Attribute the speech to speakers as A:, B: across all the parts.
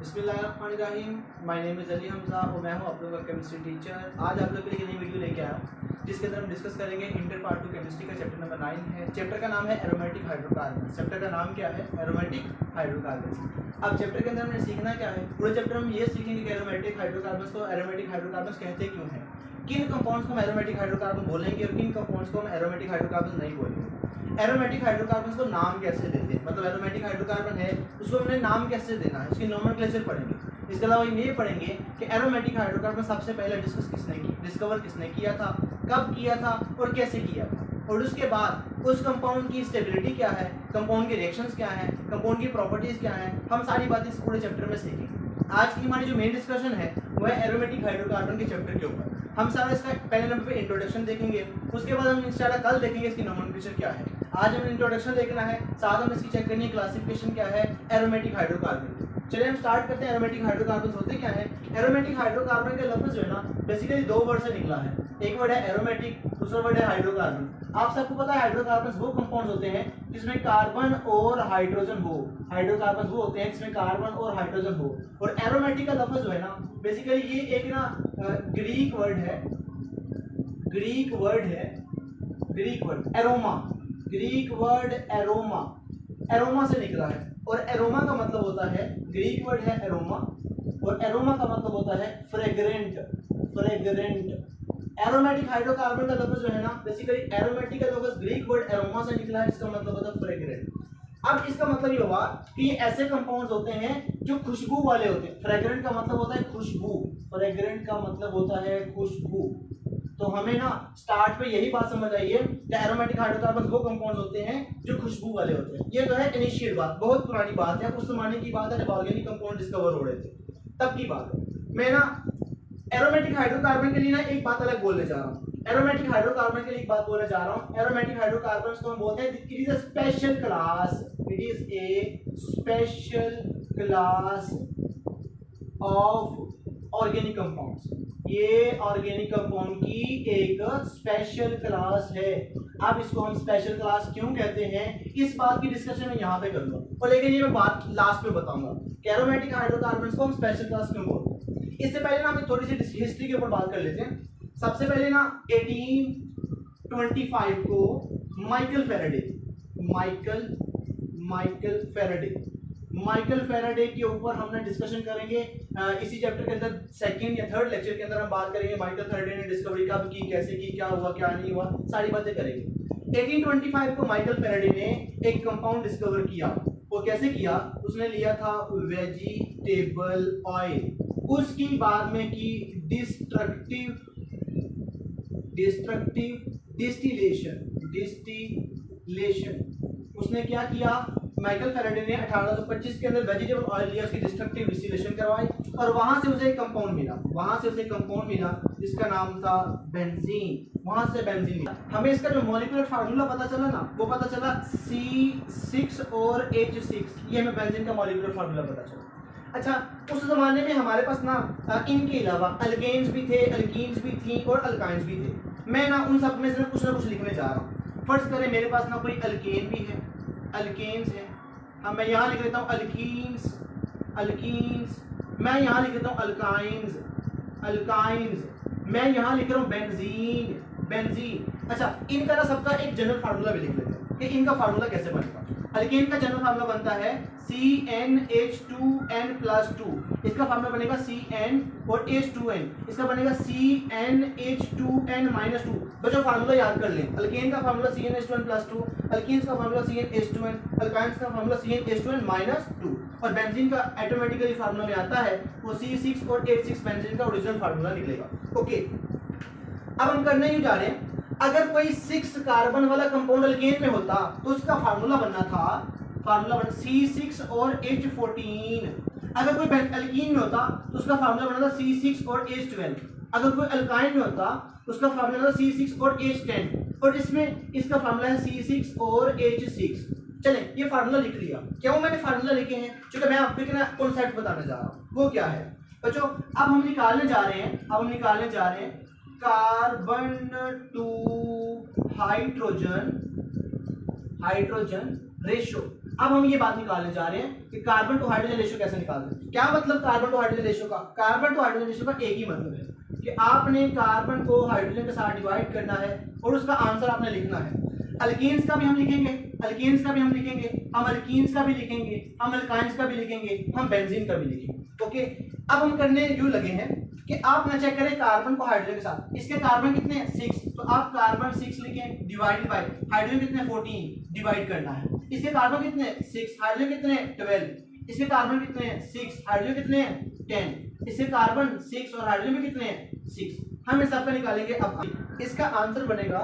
A: बिस्मिल्लाहिर्रहमानिर्रहीम। My name is Ali Hamza और मैं हूं आप लोगों का केमिस्ट्री टीचर। आज आप लोगों के लिए नई वीडियो लेके आया हूं जिसके अंदर हम डिस्कस करेंगे इंटर पार्ट 2 केमिस्ट्री का चैप्टर नंबर 9 है। चैप्टर का नाम है एरोमेटिक हाइड्रोकार्बन। चैप्टर का नाम क्या है? Aromatic hydrocarbon. अब चैप्टर के अंदर हमने सीखना क्या है? पूरे चैप्टर हम ये सीखेंगे कि एरोमेटिक हाइड्रोकार्बन को एरोमेटिक हाइड्रोकार्बन कहते क्यों हैं, किन कंपाउंड्स को हम एरोमेटिक हाइड्रोकार्बन बोलेंगे और किन कंपाउंड्स को हम एरोमेटिक हाइड्रोकार्बन नहीं बोलेंगे। एरोमेटिक हाइड्रोकार्बन को नाम कैसे देते हैं, मतलब एरोमेटिक हाइड्रोकार्बन है उसको हमने नाम कैसे देना है, उसकी नोमेनक्लेचर पढ़ेंगे। इसके अलावा ये पढ़ेंगे कि एरोमेटिक हाइड्रोकार्बन सबसे पहले डिस्कवर किसने किया था, कब किया था और कैसे किया था, और उसके बाद उस कंपाउंड की स्टेबिलिटी क्या है, कंपाउंड के रिएक्शंस क्या हैं, कंपाउंड की प्रॉपर्टीज क्या हैं, हम सारी बातें इस पूरे चैप्टर में सीखेंगे। आज की हमारी जो मेन डिस्कशन है वो है एरोमेटिक हाइड्रोकार्बन के चैप्टर के ऊपर। हम सारा इसका पहले नंबर पे इंट्रोडक्शन देखेंगे, उसके बाद हम इंशाल्लाह कल देखेंगे इसकी नोमेनक्लेचर क्या है। आज हमें इंट्रोडक्शन देखना है, साथ हम इसकी चेक करनी है क्लासिफिकेशन क्या है एरोमेटिक हाइड्रोकार्बन। चलिए हम स्टार्ट करते हैं। एरोमेटिक हाइड्रोकार्बन होते क्या है? एरोमेटिक हाइड्रोकार्बन का लफ्ज जो है ना बेसिकली दो वर्ड से निकला है। एक वर्ड है एरोमेटिक, दूसरा वर्ड है हाइड्रोकार्बन। आप सबको पता है हाइड्रोकार्बन वो कंपाउंड्स होते हैं जिसमें कार्बन और हाइड्रोजन हो। हाइड्रोकार्बन वो होते हैं जिसमें कार्बन और हाइड्रोजन हो। और एरोमेटिक का लफ्ज जो है ना बेसिकली ये एक ना ग्रीक वर्ड है एरोमा। ग्रीक वर्ड एरोमा से निकला है और एरोमा का मतलब होता है, ग्रीक वर्ड है एरोमा और एरोमा का मतलब होता है फ्रेग्रेंट। एरोमेटिक हाइड्रोकार्बन का लफ्ज जो है ना बेसिकली एरोमेटिक का लफ्ज ग्रीक वर्ड एरोमा से निकला है, इसका मतलब होता है फ्रेग्रेंट। अब इसका मतलब ये हुआ कि ये ऐसे कंपाउंड्स होते हैं जो खुशबू वाले होते हैं। फ्रेग्रेंट का मतलब होता है खुशबू। तो हमें ना स्टार्ट पे यही बात समझ आई है कि एरोमेटिक हाइड्रोकार्बन वो कंपाउंड्स होते हैं जो खुशबू वाले होते हैं। ये तो है इनिशियल बात, बहुत पुरानी बात है, उस जमाने की बात है जब ऑर्गेनिक कंपाउंड डिस्कवर हो रहे थे, तब की बात है। मैं ना एरोमेटिक हाइड्रोकार्बन के लिए ना एक बात अलग बोलने जा रहा हूँ। एरोमेटिक हाइड्रोकार्बन के लिए एक बात बोलने जा रहा हूँ। एरोमेटिक हाइड्रोकार्बन को हम बोलते हैं it is a special class of organic compounds. ये ऑर्गेनिक कंपाउंड की एक स्पेशल क्लास है। अब इसको हम स्पेशल क्लास क्यों कहते हैं इस बात की डिस्कशन मैं यहाँ पे करूंगा, और लेकिन ये मैं बात लास्ट में बताऊंगा कि एरोमेटिक हाइड्रोकार्बन को हम स्पेशल क्लास क्यों बोलते हैं। इससे पहले ना हम थोड़ी सी हिस्ट्री के ऊपर बात कर लेते हैं। सबसे पहले ना 1825 को माइकल फेराडे के ऊपर हमने डिस्कशन करेंगे। इसी चैप्टर के अंदर सेकंड या थर्ड लेक्चर के अंदर हम बात करेंगे माइकल फेराडे ने डिस्कवरी कब की, कैसे की, क्या हुआ क्या नहीं हुआ, सारी बातें करेंगे। 1825 को माइकल फेराडे ने एक कंपाउंड डिस्कवर किया। वो कैसे किया? उसने लिया था वेजिटेबल ऑयल, उसकी बाद में की डिस्ट्रक्टिव डिस्टिलेशन। उसने क्या किया? माइकल फेराडे ने 1825 के अंदर वेजिटेबल ऑयल लिया, उसकी डिस्ट्रक्टिव डिस्टिलेशन करवाई और वहां से उसे एक कंपाउंड मिला जिसका नाम था बेंजीन। वहां से बेंजीन मिला। हमें इसका जो मॉलिक्यूलर फार्मूला पता चला ना, वो पता चला C6 और H6। ये हमें बेंजीन का मॉलिक्यूलर फार्मूला पता चला। अच्छा, उस जमाने में हमारे पास ना इनके अलावा अल्केन्स भी थे, अल्कीन्स भी थी और अल्काइंस भी थे। मैं ना उन सब में से कुछ ना कुछ लिखने जा रहा हूँ। फर्स्ट करें मेरे पास ना कोई अल्केन भी है, अल्केन्स है। अब मैं यहाँ लिख लेता हूँ अल्कीन्स। मैं यहाँ लिख लेता हूँ अल्काइंस। मैं यहाँ लिख रहा हूँ बेंजीन। अच्छा, इनका ना सबका एक जनरल फार्मूला भी लिख लेते हैं कि इनका फार्मूला कैसे बनेगा। अल्केन का जनरल फार्मूला बनता है CnH2n+2। इसका फार्मूला बनेगा Cn और H2n, इसका बनेगा CnH2n-2। बच्चों फार्मूला याद कर लें। अल्केन का फार्मूला CnH2n+2, अल्कीन्स का फार्मूला CnH2n, अल्काइंस का फार्मूला CnH2n-2 और बेंजीन का ऑटोमेटिकली फार्मूला में आता है वो C6 और H6 बेंजीन का ओरिजिनल फार्मूला निकलेगा। ओके, अब हम करने ही जा रहे हैं। अगर कोई 6 कार्बन वाला कंपाउंड अल्केन में होता तो उसका फार्मूला बनना था C6 और H14। अगर कोई अल्कीन में होता तो उसका फार्मूला बनना था C6 और H12। अगर कोई अल्काइन में होता तो उसका फार्मूला था C6 और H10 और इसमें इसका फार्मूला है C6 और H6। चलें, ये फार्मूला लिख लिया। क्यों मैंने फार्मूला लिखे हैं? क्योंकि मैं आपको एक कॉन्सेप्ट बताने जा रहा हूँ। वो क्या है बच्चों? अब हम निकालने जा रहे हैं कार्बन टू हाइड्रोजन रेशो। अब हम ये बात निकालने जा रहे हैं कि कार्बन टू हाइड्रोजन रेशियो कैसे निकालते हैं। क्या मतलब कार्बन टू हाइड्रोजन रेशियो का? कार्बन टू हाइड्रोजन रेशियो का एक ही मतलब है कि आपने कार्बन को हाइड्रोजन के साथ डिवाइड करना है और उसका आंसर आपने लिखना है। अल्कीन्स का भी हम लिखेंगे, अल्कीन्स का भी हम लिखेंगे, हम अल्कीन्स का भी लिखेंगे, हम अल्काइंस का भी लिखेंगे, हम बेंजीन का भी लिखेंगे। ओके, अब हम करने यूं लगे हैं कि आप ना चेक करें कार्बन को हाइड्रोजन के साथ। इसके कार्बन कितने हैं? 6, तो आप कार्बन 6 लिखें डिवाइडेड बाय हाइड्रोजन कितने? 14 डिवाइड करना है। इसके कार्बन कितने? 6, हाइड्रोजन कितने? 12। इसके कार्बन कितने हैं? 6, हाइड्रोजन कितने हैं? 10। इसके कार्बन 6 और हाइड्रोजन भी कितने हैं? 6। हम इस सबका निकालेंगे। अब इसका आंसर बनेगा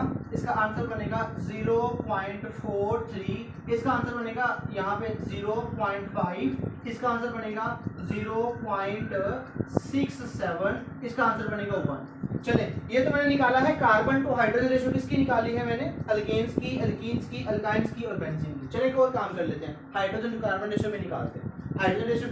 A: 0.43, इसका आंसर बनेगा यहाँ पे 0.5, इसका आंसर बनेगा 0.67, इसका आंसर बनेगा 1। चले, ये तो मैंने निकाला है कार्बन टू हाइड्रोजन रेशियो। किसकी निकाली है मैंने? अल्केन्स की, अल्कीन्स की, अल्काइंस की और बेंजीन की। चले एक और काम कर लेते हैं, हाइड्रोजन टू कार्बन रेशियो में निकालते हैं। हाइड्रोजन टू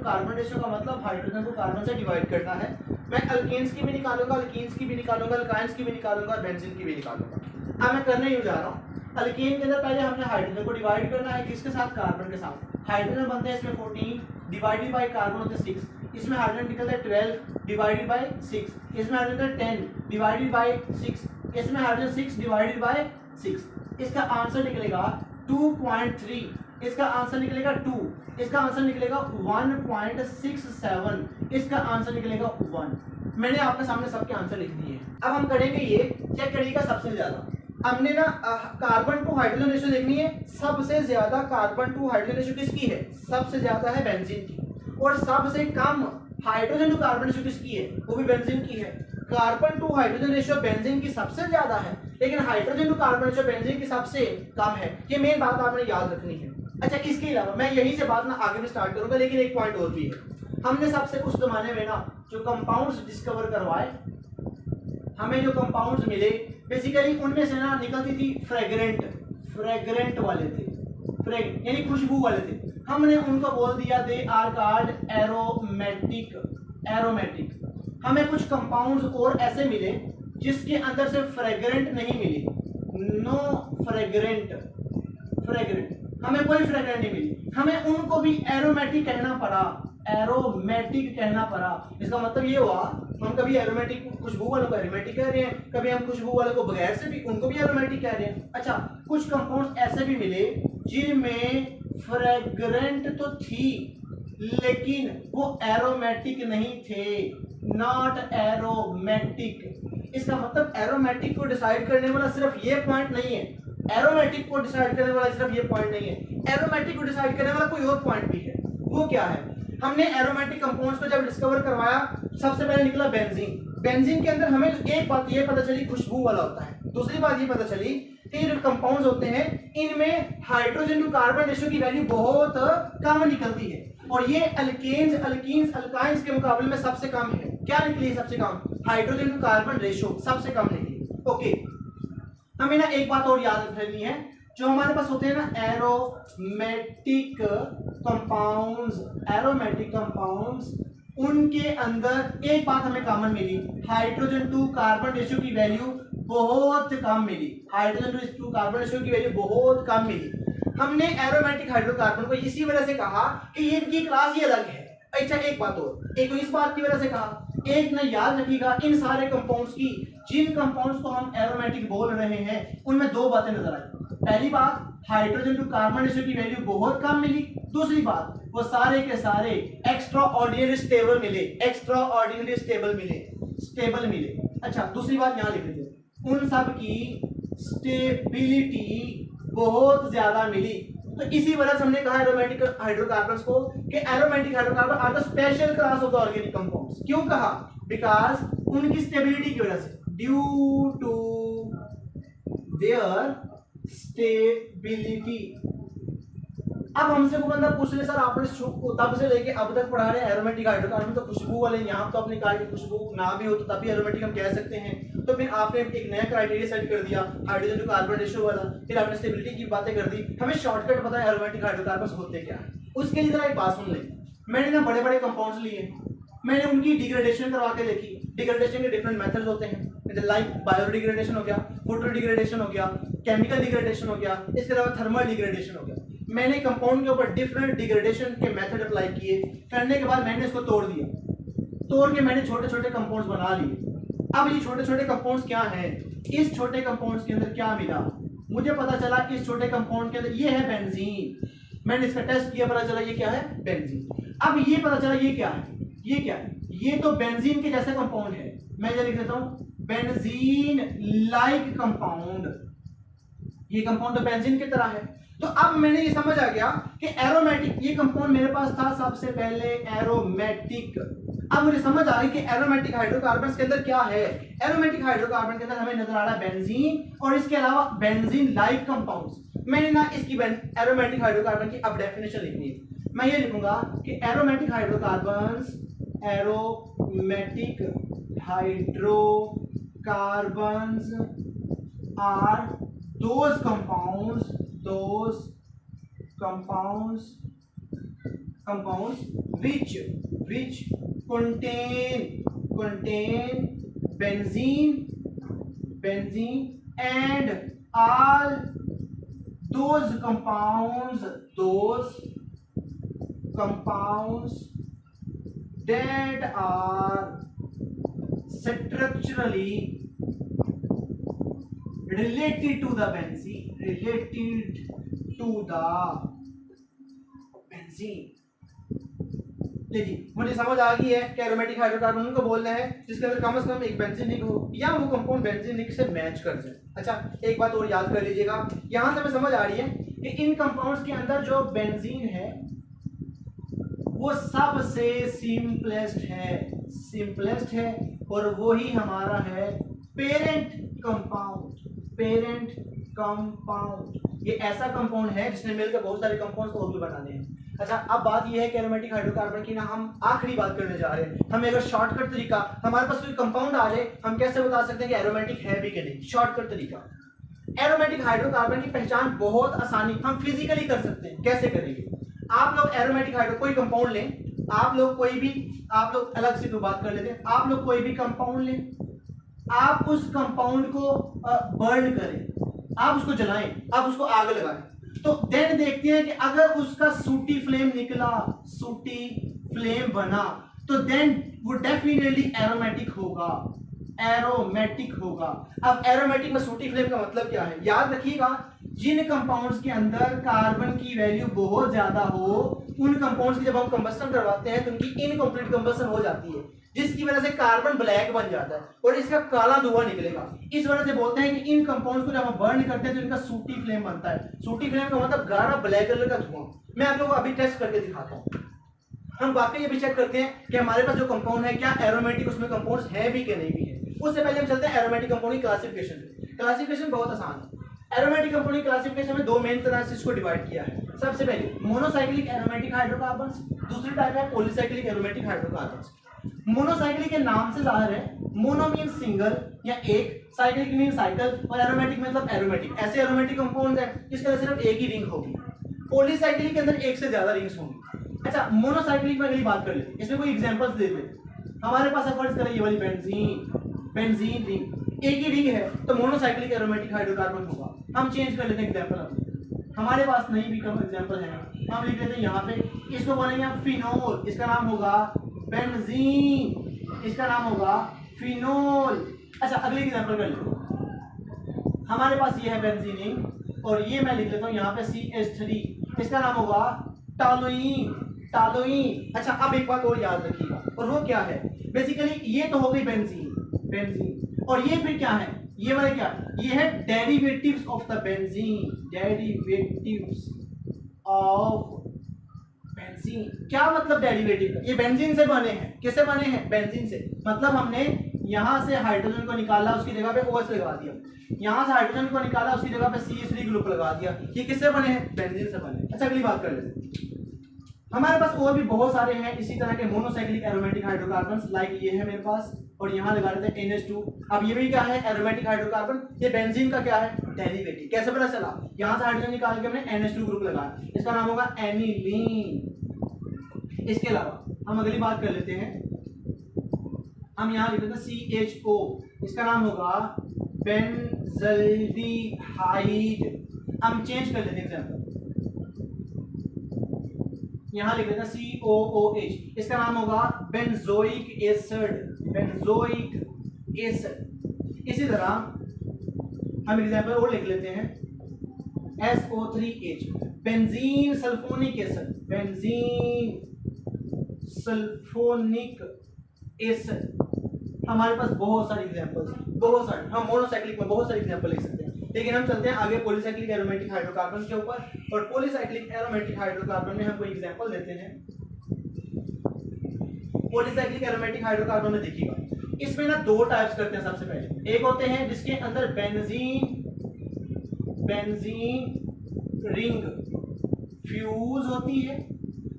A: कार्बन रेशियो का मतलब हाइड्रोजन को कार्बन से डिवाइड करना है। मैं अल्केन्स की भी निकालूंगा, अल्कीन्स की भी निकालूंगा, अल्काइंस की भी निकालूंगा, बेंजीन की भी निकालूंगा। अब मैं करने यूं जा रहा हूं। अल्कीन के अंदर पहले हमने हाइड्रोजन को डिवाइड करना है, किसके साथ? कार्बन के साथ। हाइड्रोजन बनते हैं इसमें 14 डिवाइडेड बाय कार्बन होते हैं 6, इसमें हाइड्रोजन निकलता है 12 डिवाइडेड बाय 6, इसमें हाइड्रोजन 10 डिवाइडेड बाय 6, इसमें हाइड्रोजन 6 डिवाइडेड बाय 6। इसका आंसर निकलेगा 2.3, इसका आंसर निकलेगा 2, इसका आंसर निकलेगा 1.67, इसका आंसर निकलेगा 1। मैंने आपके सामने सबके आंसर लिख दिए हैं। अब हम करेंगे ये, चेक करिएगा सबसे ज्यादा हमने ना कार्बन टू हाइड्रोजन रेशियो देखनी है। सबसे ज्यादा कार्बन टू हाइड्रोजन रेशियो किसकी है? सबसे ज्यादा है बेंजीन की। और सबसे कम हाइड्रोजन टू कार्बन रेशियो किसकी है? वो भी बेंजीन की है। Carbon to hydrogen ratio benzene की सबसे ज्यादा है, लेकिन hydrogen to carbon ratio benzene की सबसे कम है। ये मेन बात आपने याद रखनी है। अच्छा, इसके अलावा मैं यहीं से बात ना आगे में स्टार्ट करूंगा, लेकिन एक पॉइंट और भी है। हमने सबसे उस जमाने में ना जो कंपाउंड्स डिस्कवर करवाए, हमें जो कंपाउंड्स मिले बेसिकली उनमें से ना निकलती थी फ्रेग्रेंट वाले थे, यानी खुशबू वाले थे। हमने उनको बोल दिया दे आर कॉल्ड एरोमेटिक। हमें कुछ कंपाउंड्स और ऐसे मिले जिसके अंदर से फ्रेग्रेंट नहीं मिली, नो फ्रेग्रेंट, हमें कोई फ्रेग्रेंट नहीं मिली, हमें उनको भी एरोमेटिक कहना पड़ा। इसका मतलब ये हुआ हम कभी एरोमेटिक खुशबू वालों को एरोमेटिक कह रहे हैं, कभी हम खुशबू वालों को बगैर से भी उनको भी एरोमेटिक कह रहे हैं। अच्छा, कुछ कंपाउंड्स ऐसे भी मिले जिनमें फ्रेग्रेंट तो थी लेकिन वो एरोमेटिक नहीं थे, नॉट एरोमेटिक। इसका मतलब एरोमेटिक को डिसाइड करने वाला सिर्फ ये पॉइंट नहीं है, एरोमेटिक को डिसाइड करने वाला सिर्फ ये पॉइंट नहीं है, एरोमेटिक को डिसाइड करने वाला कोई और पॉइंट भी है। वो क्या है? हमने एरोमेटिक कंपाउंड्स को जब डिस्कवर करवाया, सबसे पहले निकला बेंजीन के अंदर हमें एक बात ये पता चली, खुशबू वाला होता है। दूसरी बात ये पता चली कि जो कंपाउंड्स होते हैं इनमें हाइड्रोजन टू कार्बन रेशियो की वैल्यू बहुत कम निकलती है, और ये अल्केन्स, अल्काइंस के मुकाबले में सबसे कम है। क्या निकली सबसे कम? हाइड्रोजन टू कार्बन रेशियो सबसे कम निकली। ओके, हमें ना एक बात और याद रखनी है, जो हमारे पास होते हैं ना एरोमेटिक कंपाउंड्स, उनके अंदर एक बात हमें कॉमन मिली, हाइड्रोजन टू कार्बन रेशियो की वैल्यू बहुत कम मिली, हमने एरोमेटिक हाइड्रोकार्बन को इसी वजह से कहा कि ये इनकी क्लास ही अलग है। अच्छा, एक बात और, एक तो इस बात की वजह से कहा, एक ना याद रखिएगा इन सारे कंपाउंड्स की, जिन कंपाउंड्स को हम एरोमेटिक बोल रहे हैं उनमें दो बातें नजर आई। पहली बात, हाइड्रोजन टू कार्बन रेशियो की वैल्यू बहुत कम मिली। दूसरी बात, वो सारे के सारे एक्स्ट्रा ऑर्डिनरी स्टेबल मिले। अच्छा, दूसरी बात यहाँ लिख लीजिए, उन सब की स्टेबिलिटी बहुत ज्यादा मिली। तो इसी वजह से हमने कहा एरोमेटिक हाइड्रोकार्बन्स को कि aromatic hydrocarbon are the special class of the organic compounds. क्यों कहा? बिकॉज उनकी स्टेबिलिटी की वजह से, ड्यू टू देयर स्टेबिलिटी। अब हमसे को बंदा पूछ ले, सर आपने तब से लेके अब तक पढ़ा रहे हैं एरोमेटिक हाइड्रोकार्बन, तो खुशबू वाले यहाँ तो अपनी कार की खुशबू ना भी हो तो तभी एरोमेटिक हम कह सकते हैं। तो फिर आपने एक नया क्राइटेरिया सेट कर दिया हाइड्रोजन टू कार्बन रेशियो वाला, फिर आपने स्टेबिलिटी की बातें कर दी। हमें शॉर्टकट पता है एरोमेटिक हाइड्रोकार्बन होते क्या है। उसके लिए जरा एक बात सुन ले, मैंने ना बड़े बड़े कंपाउंड्स लिए, मैंने उनकी डिग्रेडेशन करवा के देखी। डिग्रेडेशन के डिफरेंट मेथड्स होते हैं, लाइक बायोडिग्रेडेशन हो गया, फोटो डिग्रेडेशन हो गया, केमिकल डिग्रेडेशन हो गया, इसके अलावा थर्मल डिग्रेडेशन हो गया। मैंने कंपाउंड के ऊपर डिफरेंट डिग्रेडेशन के मेथड अप्लाई किए, करने के बाद मैंने इसको तोड़ दिया, तोड़ के मैंने छोटे छोटे कंपाउंड्स बना लिए। अब ये छोटे छोटे कंपाउंड्स क्या हैं, इस छोटे कंपाउंड्स के अंदर क्या मिला, मुझे पता चला इस छोटे कंपाउंड के अंदर ये है बेंजीन। मैंने इसका टेस्ट किया, पता चला ये क्या है, बेंजीन। अब ये पता चला ये क्या है, ये क्या है, ये तो बेंजीन के जैसा कंपाउंड है। मैं ये लिख देता हूं बेंजीन लाइक कंपाउंड, ये कंपाउंड तो बेंजीन की तरह है। तो अब मैंने ये समझ आ गया कि एरोमेटिक, ये कंपाउंड मेरे पास था सबसे पहले एरोमेटिक। अब मुझे समझ आ गई कि एरोमेटिक हाइड्रोकार्बन के अंदर क्या है। एरोमेटिक हाइड्रोकार्बन के अंदर हमें नजर आ रहा है बेंजीन और इसके अलावा बेंजीन लाइक कंपाउंड्स। मैंने ना इसकी एरोमेटिक हाइड्रोकार्बन की अब डेफिनेशन लिखनी है। मैं ये लिखूंगा कि aromatic hydrocarbons, aromatic hydrocarbons are those compounds which contain benzene and all those compounds that are structurally related to the benzene। देखिए मुझे समझ आ गई है कि एरोमेटिक हाइड्रोकार्बन को बोलना है जिसके अंदर कम से कम एक बेंजीनिक हो या वो कंपाउंड बेंजीनिक से मैच कर जाए। अच्छा एक बात और याद कर लीजिएगा, यहां से हमें समझ आ रही है कि इन कंपाउंड्स के अंदर जो बेंजीन है वो सबसे सिंपलेस्ट है और वो ही हमारा है पेरेंट कंपाउंड। ये ऐसा कंपाउंड है जिसने मिलकर बहुत सारे कंपाउंड्स और भी बनाने हैं। अच्छा अब बात ये है कि एरोमेटिक हाइड्रोकार्बन की ना हम आखिरी बात करने जा रहे हैं। हमें अगर शॉर्टकट तरीका, हमारे पास कोई कंपाउंड आ जाए, हम कैसे बता सकते हैं कि एरोमेटिक है भी कि नहीं। शॉर्टकट तरीका, एरोमेटिक हाइड्रोकार्बन की पहचान बहुत आसानी हम फिजिकली कर सकते हैं। कैसे करेंगे, आप लोग एरोमेटिक हाइड्रो कोई कंपाउंड लें, आप लोग अलग से तो बात कर लेते हैं, आप लोग कोई भी कंपाउंड लें, आप उस कंपाउंड को बर्न करें, आप उसको जलाएं, आप उसको आग लगाएं, तो देन देखते हैं कि अगर उसका सूटी फ्लेम निकला, सूटी फ्लेम बना, तो देन वो डेफिनेटली एरोमेटिक होगा। अब एरोमेटिक में सूटी फ्लेम का मतलब क्या है, याद रखिएगा, जिन कंपाउंड्स के अंदर कार्बन की वैल्यू बहुत ज्यादा हो उन कंपाउंड्स की जब हम कंबस्टन करवाते हैं तो उनकी इनकम्प्लीट कंबस्टन हो जाती है, जिसकी वजह से कार्बन ब्लैक बन जाता है और इसका काला धुआं निकलेगा। इस वजह से बोलते हैं कि इन कंपाउंड्स को जब हम बर्न करते हैं तो इनका सूटी फ्लेम बनता है। सूटी फ्लेम का मतलब गाढ़ा ब्लैक कलर का धुआं। मैं आप लोगों को अभी टेस्ट करके दिखाता हूँ। हम वाकई ये भी चेक करते हैं कि हमारे पास जो कंपाउंड है क्या एरोमेटिक उसमें कंपाउंड्स है भी कि नहीं भी है। उससे पहले हम चलते हैं एरोमेटिक कंपाउंड की क्लासिफिकेशन बहुत आसान है। एरोमेटिक कंपाउंड की क्लासिफिकेशन में दो मेन तरह से इसको डिवाइड किया है। सबसे पहले मोनोसाइक्लिक एरोमेटिक हाइड्रोकार्बन्स, दूसरी टाइप है पॉलीसाइक्लिक एरोमेटिक हाइड्रोकार्बन्स। मोनोसाइक्लिक के नाम से जाहिर है, मोनो मीन सिंगल या एक, साइक्लिक मीन साइकिल और एरोमेटिक मतलब एरोमेटिक। ऐसे एरोमेटिक कंपाउंड है जिसके अंदर सिर्फ एक ही रिंग होगी। पॉलीसाइक्लिक के अंदर एक से ज्यादा रिंग्स होंगी। अच्छा मोनोसाइक्लिक में अगली बात कर लेते हैं, इसमें कोई एग्जांपल्स दे देते। हमारे पास फर्ज करें ये वाली बेंजीन रिंग, एक ही रिंग है तो मोनोसाइक्लिक एरोमेटिक हाइड्रोकार्बन होगा। हम चेंज कर लेते हैं एग्जांपल अपने, हमारे पास नहीं भी कम एग्जांपल है, हम लिख लेते हैं यहाँ पे, इसको बोलेंगे फिनोल, इसका नाम होगा बेंजीन, इसका नाम होगा फिनोल। अच्छा अगली एग्जांपल कर लेते हैं, हमारे पास ये है बेंजीन रिंग और ये मैं लिख लेता हूँ यहाँ पे CH3, इसका नाम होगा टॉलुइन। अच्छा अब एक बात और याद रखिएगा, और वो क्या है, बेसिकली ये तो हो गई बेंजीन, और ये फिर क्या है, ये वाला क्या, ये है derivatives of the benzene, derivatives of benzene. क्या मतलब डेरिवेटिव, ये बेंजीन से बने हैं, किससे बने हैं, बेंजीन से। मतलब हमने यहां से हाइड्रोजन को निकाला, उसकी जगह पे OH लगा दिया, यहां से हाइड्रोजन को निकाला, उसकी जगह पे CH3 ग्रुप लगा दिया, ये किससे बने हैं, बेंजीन से बने। अच्छा अगली बात कर लेते हैं, हमारे पास और भी बहुत सारे हैं इसी तरह के मोनोसाइक्लिक एरोमेटिक हाइड्रोकार्बन्स, लाइक ये है मेरे पास, और यहाँ लगा देते हैं NH2। अब ये भी क्या है, एरोमेटिक हाइड्रोकार्बन, ये बेंजीन का क्या है, डेरिवेटिव। कैसे पता चला, यहाँ से हाइड्रोजन निकाल के हमने NH2 ग्रुप लगाया, इसका नाम होगा एनिलीन। इसके अलावा हम अगली बात कर लेते हैं, हम यहाँ लिख देते हैं CHO, इसका नाम होगा बेंजल्डिहाइड। हम चेंज कर लेते हैं एग्जाम्पल, यहाँ लिख देते हैं COOH, इसका नाम होगा बेंजोइक एसिड, बेंजोइक एसिड। इसी तरह हम एग्जांपल और लिख लेते हैं SO3H, benzene sulphonic acid, benzene sulphonic acid. हमारे पास बहुत सारे एग्जांपल्स हैं, बहुत सारे। हम मोनोसाइक्लिक में बहुत सारे एग्जांपल लिख सकते हैं, लेकिन हम चलते हैं आगे पॉलीसाइक्लिक एरोमेटिक हाइड्रोकार्बन के ऊपर। और पॉलीसाइक्लिक एरोमेटिक हाइड्रोकार्बन में हम कोई एग्जांपल देते हैं। पॉलीसाइक्लिक एरोमेटिक हाइड्रोकार्बन में देखिएगा, इसमें ना दो टाइप्स करते हैं। सबसे पहले एक होते हैं जिसके अंदर बेंजीन रिंग फ्यूज होती है,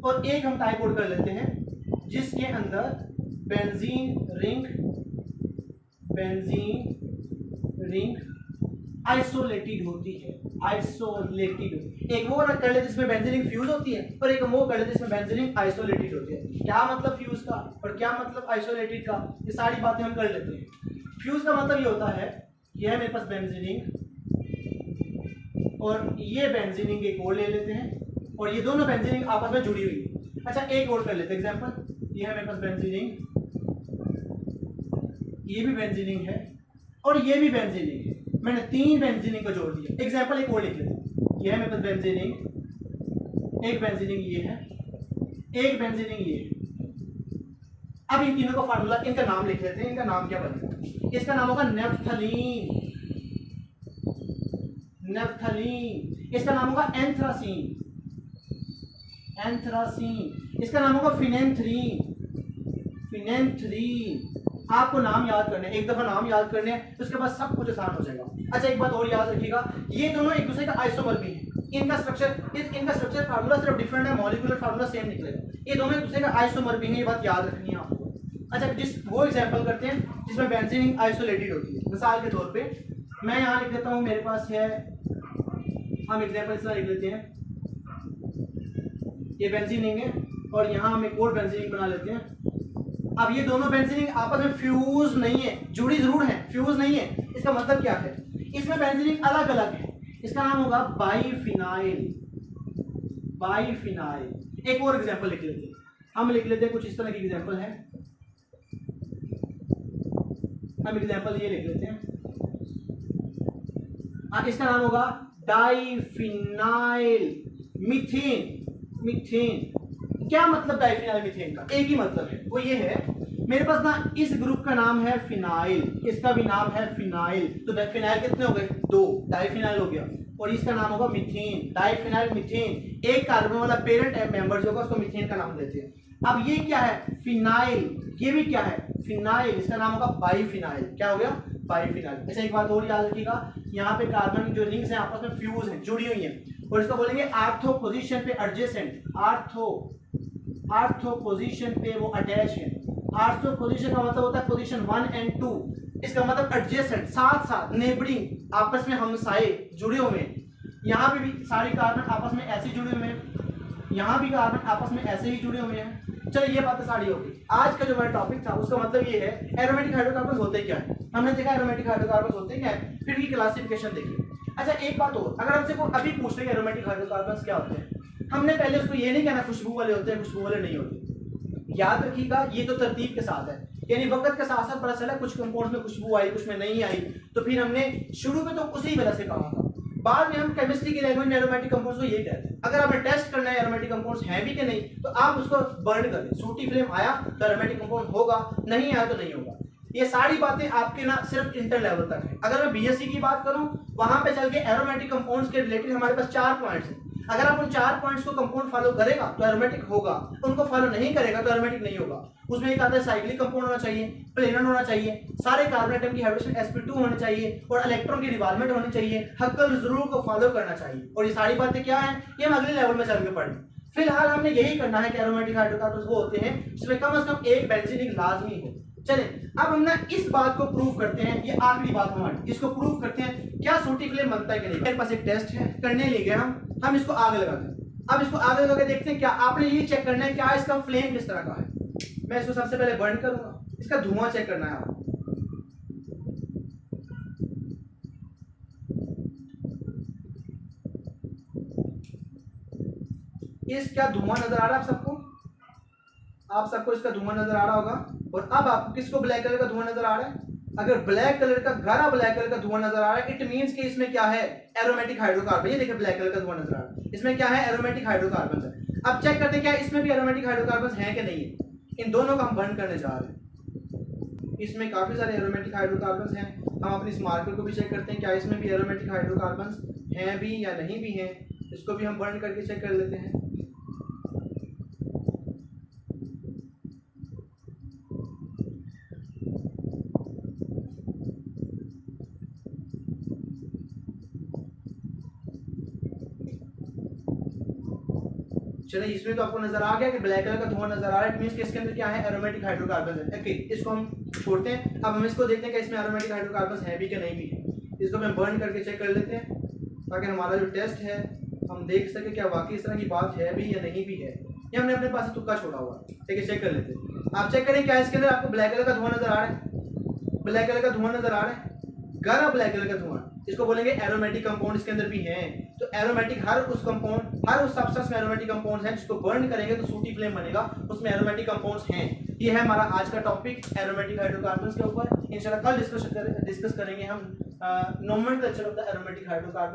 A: और एक हम टाइप आउट कर लेते हैं जिसके अंदर बेंजीन रिंग आइसोलेटेड होती है, आइसोलेटेड। एक वो कर लेते जिसमें बेंजीन रिंग फ्यूज होती है, और एक वो कर लेते जिसमें बेंजीन रिंग आइसोलेटेड होती है। क्या मतलब फ्यूज का और क्या मतलब आइसोलेटेड का, ये सारी बातें हम कर लेते हैं। फ्यूज का मतलब ये होता है, ये है मेरे पास बेंजीन रिंग, और ये बेंजीन रिंग एक और ले लेते हैं, और ये दोनों बेंजीन रिंग आपस में जुड़ी हुई है। अच्छा, एक और कर लेते हैं एग्जांपल। ये है मेरे पास बेंजीन रिंग, ये भी बेंजीन रिंग है, और ये भी बेंजीन रिंग है। मैंने तीन बेंजीन रिंग को जोड़ दिया। एग्जांपल एक और लिख लेते हैं। ये है मेरे पास बेंजीन रिंग, एक बेंजीन रिंग ये है, एक बेंजीन रिंग ये है। अब इन तीनों का फार्मूला, इनका नाम लिख लेते हैं। इनका नाम क्या बनेगा? इसका नाम होगा नेफ्थलीन, नेफ्थलीन। इसका नाम होगा एंथ्रासीन, एंथ्रासीन। इसका नाम होगा फिनेंथ्रीन, फिनेंथ्रीन। आपको नाम याद करने, एक दफा नाम याद करने हैं, तो उसके बाद सब कुछ आसान हो जाएगा। अच्छा, एक बात और याद रखिएगा, ये दोनों एक दूसरे का आइसोमर भी है। इनका स्ट्रक्चर फार्मूला सिर्फ डिफरेंट है, मॉलिक्यूलर फार्मूला सेम निकलेगा। ये दोनों एक दूसरे का आइसोमर भी है, ये बात याद रखनी है आपको। अच्छा, वो एग्जांपल करते हैं जिसमें बेंजीन रिंग आइसोलेटेड होती है। मिसाल के तौर पे मैं यहाँ लिख देता हूँ, मेरे पास है, हम एग्जांपल इस तरह लिख लेते हैं, ये बेंजीन रिंग है, और यहाँ हम एक और बेंजीन रिंग बना लेते हैं। अब ये दोनों बेंजीन रिंग आपस में फ्यूज नहीं है, जुड़ी जरूर है, फ्यूज नहीं है। इसका मतलब क्या है? इसमें बेंजीन रिंग अलग अलग है। इसका नाम होगा बाइफिनाइल, बाइफिनाइल। एक और एग्जांपल लिख लेते हैं, हम लिख लेते हैं कुछ इस तरह की एग्जांपल है। हम एग्जांपल ये लिख लेते हैं, इसका नाम होगा डाइफिनाइल मीथेन, मीथेन। क्या मतलब डाइफिनाइल मीथेन का? एक ही मतलब है, वो ये है, मेरे पास ना इस ग्रुप का नाम है फिनाइल, इसका भी नाम है फिनाइल, तो फिनाइल कितने हो गए? दो, डाइफिनाइल हो गया। और इसका नाम होगा मीथेन, डाइफिनाइल मीथेन। एक कार्बन वाला पेरेंट मेंबर जो होगा उसको मीथेन का नाम देते हैं। अब ये क्या है? फिनाइल। ये भी क्या है? फिनाइल। इसका नाम होगा बाइफिनाइल। क्या हो गया? बाइफिनाइल। अच्छा, एक बात और याद रखिएगा, यहाँ पे कार्बन जो रिंग्स हैं आपस में फ्यूज हैं, जुड़ी हुई हैं, और इसको बोलेंगे आर्थो पोजीशन पे एडजेसेंट, आर्थो पोजीशन पे वो अटैच है। आर्थो पोजीशन का मतलब होता है पोजीशन 1 और 2। इसका मतलब एडजेसेंट, साथ साथ, नेबरिंग, आपस में हमसाए, जुड़े हुए हैं। यहाँ पे भी सारे कार्बन आपस में ऐसे जुड़े हुए हैं, यहाँ भी कार्बन आपस में ऐसे ही जुड़े हुए हैं। चलिए, ये बातें सारी होगी। आज का जो मेरा टॉपिक था उसका मतलब ये है, एरोमेटिक हाइड्रोकार्बन होते क्या है। हमने देखा एरोमेटिक हाइड्रोकार्बन होते क्या है, फिर की क्लासिफिकेशन देखी। अच्छा, एक बात और, अगर हमसे कोई अभी पूछ रहे एरोमेटिक हाइड्रोकार्बन क्या होते हैं, हमने पहले उसको ये नहीं कहना खुशबू वाले होते हैं, खुशबू वाले नहीं होते। याद रखिएगा, ये तो तरतीब के साथ है, यानी वक्त के साथ साथ पता चला कुछ कंपाउंड्स में खुशबू आई, कुछ में नहीं आई, तो फिर हमने शुरू में तो उसी वजह से कहा था। बाद में हम केमिस्ट्री की लैंग्वेज में एरोमेटिक कंपाउंड्स को यही कहते हैं। अगर आपने टेस्ट करना है एरोमेटिक कंपाउंड्स हैं भी कि नहीं, तो आप उसको बर्न करें। सूटी फ्लेम आया तो एरोमेटिक कंपाउंड होगा, नहीं आया तो नहीं होगा। ये सारी बातें आपके ना सिर्फ इंटर लेवल तक है। अगर मैं बीएससी की बात करूं, वहां पे चल के एरोमेटिक कंपाउंड्स के रिलेटेड हमारे पास 4 पॉइंट्स हैं। अगर आप उन 4 पॉइंट्स को कंपाउंड फॉलो करेगा तो एरोमेटिक होगा, उनको फॉलो नहीं करेगा तो एरोमेटिक नहीं होगा। उसमें एक आता है साइक्लिक कंपाउंड होना चाहिए, प्लेनर होना चाहिए, सारे कार्बन एटम की हाइड्रोजन sp2 होनी चाहिए, और इलेक्ट्रॉन की रिवॉल्वमेंट होनी चाहिए, हक्कल जरूर को फॉलो करना चाहिए। और ये सारी बातें क्या है, ये हम अगले लेवल में चल के पढ़ें। फिलहाल हमने यही करना है कि एरोमेटिक हाइड्रोकार्बन्स वो होते हैं जिसमें कम से कम एक बेंजीन रिंग लाजमी हो। चलें, अब हम ना इस बात को प्रूव करते हैं, ये आखिरी बात हमारी, इसको प्रूव करते हैं क्या सूटी फ्लेम बनता है कि नहीं। मेरे पास एक टेस्ट है, करने ले गए हम इसको आग लगाते हैं। अब इसको आग लगा के देखते हैं, क्या आपने ये चेक करना है क्या इसका फ्लेम किस तरह का है। मैं इसको सबसे पहले बर्न करूंगा, इसका धुआं चेक करना है आपको। इसका धुआं नजर आ रहा है आप सबको इसका धुआं नजर आ रहा होगा। और अब आपको किसको ब्लैक कलर का धुआं नजर आ रहा है? अगर ब्लैक कलर का गाढ़ा ब्लैक कलर का धुआं नजर आ रहा है, इट मींस कि इसमें क्या है? Aromatic hydrocarbon. ये देखिए ब्लैक कलर का धुआं नजर आ रहा है, इसमें क्या है? एरोमेटिक हाइड्रोकार्बन है। अब चेक करते हैं क्या इसमें भी एरोमेटिक हाइड्रोकार्बन है कि नहीं है। इन दोनों का हम बर्न करने जा रहे हैं। इसमें काफी सारे एरोमेटिक हाइड्रोकार्बन हैं। हम अपनी इस मार्कर को भी चेक करते हैं क्या इसमें भी एरोमेटिक हाइड्रोकार्बन हैं भी या नहीं भी हैं। इसको भी हम बर्न करके चेक कर लेते हैं। चलिए इसमें तो आपको नजर आ गया कि ब्लैक कलर का धुआं नजर आ रहा है, मींस कि इसके अंदर क्या है? एरोमेटिक हाइड्रोकार्बन है। ओके, इसको हम छोड़ते हैं। अब हम इसको देखते हैं कि इसमें एरोमेटिक हाइड्रोकार्बन है भी कि नहीं भी है। इसको हम बर्न करके चेक कर लेते हैं ताकि हमारा जो टेस्ट है हम देख सके क्या वाकई इस तरह की बात है भी या नहीं भी है। ये हमने अपने पास तुक्का छोड़ा हुआ है। ठीक है, चेक कर लेते हैं। आप चेक करें क्या इसके अंदर आपको ब्लैक कलर का धुआं नजर आ रहा है? ब्लैक कलर का धुआं नजर आ रहा है, गाढ़ा ब्लैक कलर का धुआं। इसको बोलेंगे एरोमेटिक कंपाउंड इसके अंदर भी हैं। तो एरोमेटिक हर उस सब्सटेंस में एरोमेटिक कंपाउंड्स हैं जिसको बर्न करेंगे तो सूटी फ्लेम बनेगा, उसमें एरोमेटिक कंपाउंड्स हैं। ये है हमारा आज का टॉपिक एरोमेटिक हाइड्रोकार्बन्स के ऊपर। इंशाल्लाह कल डिस्कस करेंगे हम nomenclature of the aromatic hydrocarbon.